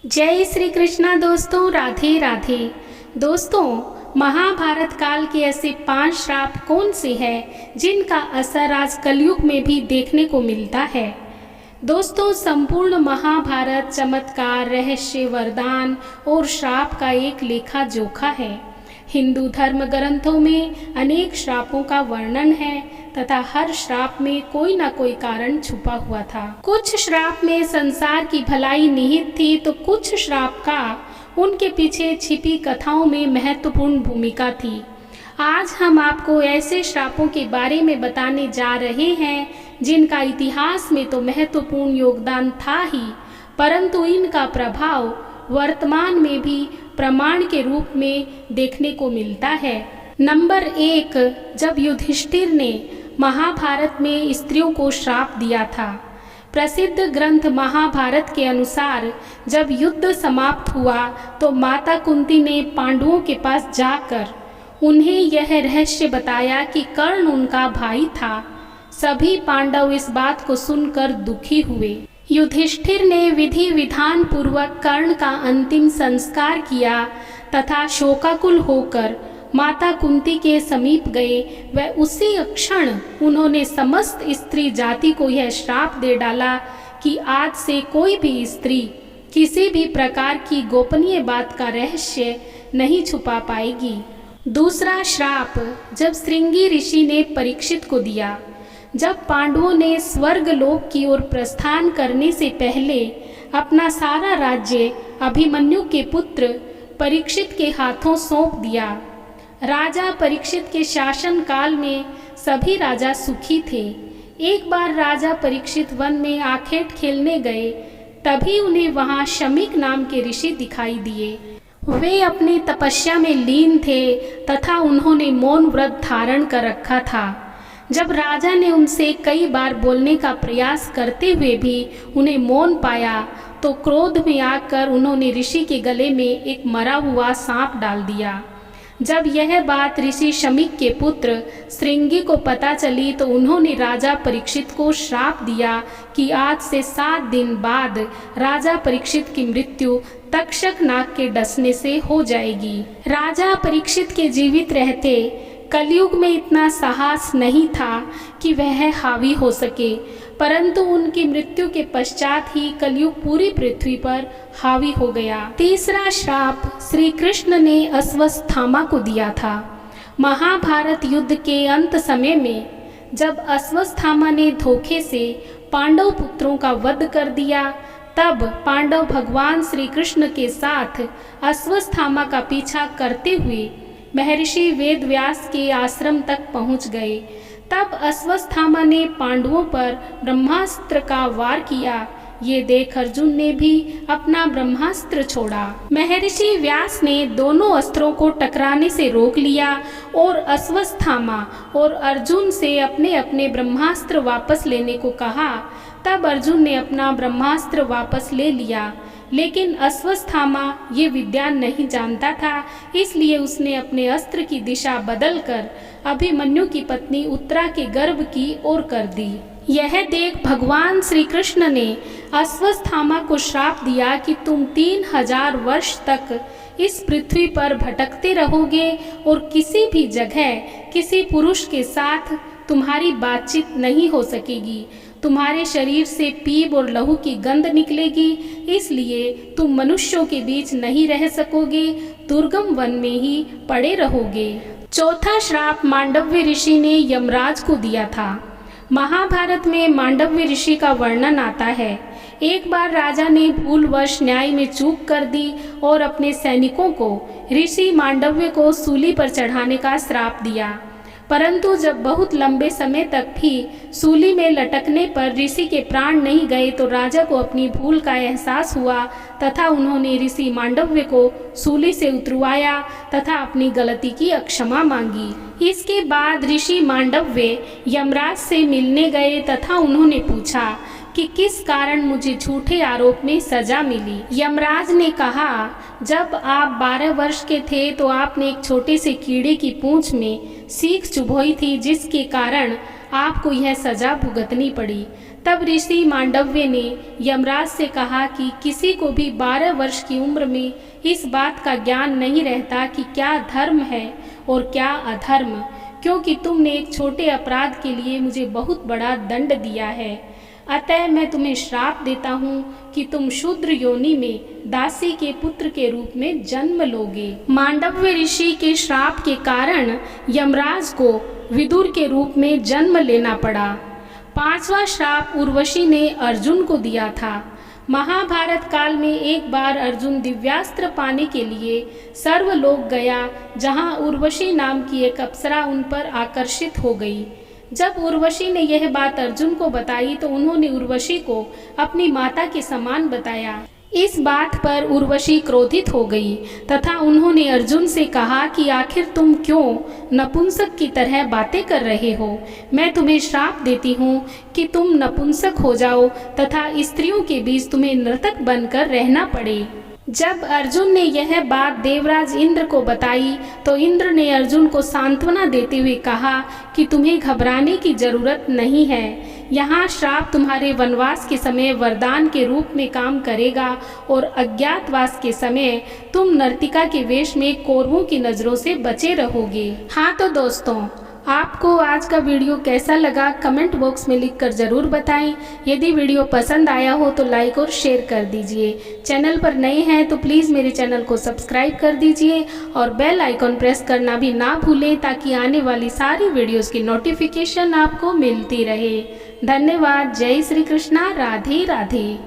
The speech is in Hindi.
जय श्री कृष्णा दोस्तों, राधे राधे। दोस्तों, महाभारत काल के ऐसे 5 श्राप कौन से हैं जिनका असर आज कलयुग में भी देखने को मिलता है। दोस्तों, संपूर्ण महाभारत चमत्कार, रहस्य, वरदान और श्राप का एक लेखा जोखा है। हिंदू धर्म ग्रंथों में अनेक श्रापों का वर्णन है तथा हर श्राप में कोई न कोई कारण छुपा हुआ था। कुछ श्राप में संसार की भलाई निहित थी तो कुछ श्राप का उनके पीछे छिपी कथाओं में महत्वपूर्ण भूमिका थी। आज हम आपको ऐसे श्रापों के बारे में बताने जा रहे हैं जिनका इतिहास में तो महत्वपूर्ण योगदान था ही, परंतु इनका प्रभाव वर्तमान में भी प्रमाण के रूप में देखने को मिलता है। नंबर 1, जब युधिष्ठिर ने महाभारत में स्त्रियों को श्राप दिया था। प्रसिद्ध ग्रंथ महाभारत के अनुसार जब युद्ध समाप्त हुआ तो माता कुंती ने पांडवों के पास जाकर उन्हें यह रहस्य बताया कि कर्ण उनका भाई था। सभी पांडव इस बात को सुनकर दुखी हुए। युधिष्ठिर ने विधि विधान पूर्वक कर्ण का अंतिम संस्कार किया तथा शोकाकुल होकर माता कुंती के समीप गए। वह उसी क्षण उन्होंने समस्त स्त्री जाति को यह श्राप दे डाला कि आज से कोई भी स्त्री किसी भी प्रकार की गोपनीय बात का रहस्य नहीं छुपा पाएगी। दूसरा श्राप जब श्रृंगी ऋषि ने परीक्षित को दिया। जब पांडवों ने स्वर्ग लोक की ओर प्रस्थान करने से पहले अपना सारा राज्य अभिमन्यु के पुत्र परीक्षित के हाथों सौंप दिया। राजा परीक्षित के शासन काल में सभी राजा सुखी थे। एक बार राजा परीक्षित वन में आखेट खेलने गए, तभी उन्हें वहां शमीक नाम के ऋषि दिखाई दिए। वे अपनी तपस्या में लीन थे तथा उन्होंने मौन व्रत धारण कर रखा था। जब राजा ने उनसे कई बार बोलने का प्रयास करते हुए भी उन्हें मौन पाया तो क्रोध में आकर उन्होंने ऋषि के गले में एक मरा हुआ सांप डाल दिया। जब यह बात ऋषि शमीक के पुत्र श्रृंगी को पता चली तो उन्होंने राजा परीक्षित को श्राप दिया कि आज से 7 दिन बाद राजा परीक्षित की मृत्यु तक्षक नाग के डसने से हो जाएगी। राजा परीक्षित के जीवित रहते कलयुग में इतना साहस नहीं था कि वह हावी हो सके, परंतु उनकी मृत्यु के पश्चात ही कलयुग पूरी पृथ्वी पर हावी हो गया। तीसरा श्राप श्री कृष्ण ने अश्वत्थामा को दिया था। महाभारत युद्ध के अंत समय में जब अश्वत्थामा ने धोखे से पांडव पुत्रों का वध कर दिया, तब पांडव भगवान श्री कृष्ण के साथ अश्वत्थामा का पीछा करते हुए महर्षि वेदव्यास के आश्रम तक पहुंच गए। तब अश्वत्थामा ने पांडवों पर ब्रह्मास्त्र का वार किया। ये देख अर्जुन ने भी अपना ब्रह्मास्त्र छोड़ा। महर्षि व्यास ने दोनों अस्त्रों को टकराने से रोक लिया और अश्वत्थामा और अर्जुन से अपने अपने ब्रह्मास्त्र वापस लेने को कहा। तब अर्जुन ने अपना ब्रह्मास्त्र वापस ले लिया, लेकिन अश्वत्थामा ये विद्या नहीं जानता था, इसलिए उसने अपने अस्त्र की दिशा बदलकर अभिमन्यु की पत्नी उत्तरा के गर्भ की ओर कर दी। यह देख भगवान श्री कृष्ण ने अश्वत्थामा को श्राप दिया कि तुम 3000 वर्ष तक इस पृथ्वी पर भटकते रहोगे और किसी भी जगह किसी पुरुष के साथ तुम्हारी बातचीत नहीं हो सकेगी। तुम्हारे शरीर से पीप और लहू की गंध निकलेगी, इसलिए तुम मनुष्यों के बीच नहीं रह सकोगे, दुर्गम वन में ही पड़े रहोगे। चौथा श्राप मांडव्य ऋषि ने यमराज को दिया था। महाभारत में मांडव्य ऋषि का वर्णन आता है। एक बार राजा ने भूलवश न्याय में चूक कर दी और अपने सैनिकों को ऋषि मांडव्य को सूली पर चढ़ाने का श्राप दिया, परंतु जब बहुत लंबे समय तक भी सूली में लटकने पर ऋषि के प्राण नहीं गए तो राजा को अपनी भूल का एहसास हुआ तथा उन्होंने ऋषि मांडव्य को सूली से उतरवाया तथा अपनी गलती की क्षमा मांगी। इसके बाद ऋषि मांडव्य यमराज से मिलने गए तथा उन्होंने पूछा कि किस कारण मुझे झूठे आरोप में सजा मिली। यमराज ने कहा, जब आप 12 वर्ष के थे तो आपने एक छोटे से कीड़े की पूंछ में सीख चुभोई थी, जिसके कारण आपको यह सजा भुगतनी पड़ी। तब ऋषि मांडव्य ने यमराज से कहा कि किसी को भी 12 वर्ष की उम्र में इस बात का ज्ञान नहीं रहता कि क्या धर्म है और क्या अधर्म, क्योंकि तुमने एक छोटे अपराध के लिए मुझे बहुत बड़ा दंड दिया है। अतः मैं तुम्हें श्राप देता हूँ कि तुम शूद्र योनि में दासी के पुत्र के रूप में जन्म लोगे। मांडव्य ऋषि के श्राप के कारण यमराज को विदुर के रूप में जन्म लेना पड़ा। 5वां श्राप उर्वशी ने अर्जुन को दिया था। महाभारत काल में एक बार अर्जुन दिव्यास्त्र पाने के लिए सर्वलोक गया, जहां उर्वशी नाम की एक अप्सरा उन पर आकर्षित हो गई। जब उर्वशी ने यह बात अर्जुन को बताई तो उन्होंने उर्वशी को अपनी माता के समान बताया। इस बात पर उर्वशी क्रोधित हो गई तथा उन्होंने अर्जुन से कहा कि आखिर तुम क्यों नपुंसक की तरह बातें कर रहे हो। मैं तुम्हें श्राप देती हूँ कि तुम नपुंसक हो जाओ तथा स्त्रियों के बीच तुम्हें नर्तक बनकर रहना पड़े। जब अर्जुन ने यह बात देवराज इंद्र को बताई तो इंद्र ने अर्जुन को सांत्वना देते हुए कहा कि तुम्हें घबराने की जरूरत नहीं है। यहाँ श्राप तुम्हारे वनवास के समय वरदान के रूप में काम करेगा और अज्ञातवास के समय तुम नर्तिका के वेश में कौरवों की नज़रों से बचे रहोगे। हाँ तो दोस्तों, आपको आज का वीडियो कैसा लगा कमेंट बॉक्स में लिखकर ज़रूर बताएं। यदि वीडियो पसंद आया हो तो लाइक और शेयर कर दीजिए। चैनल पर नए हैं तो प्लीज़ मेरे चैनल को सब्सक्राइब कर दीजिए और बेल आइकॉन प्रेस करना भी ना भूलें ताकि आने वाली सारी वीडियोस की नोटिफिकेशन आपको मिलती रहे। धन्यवाद। जय श्री कृष्णा। राधे राधे।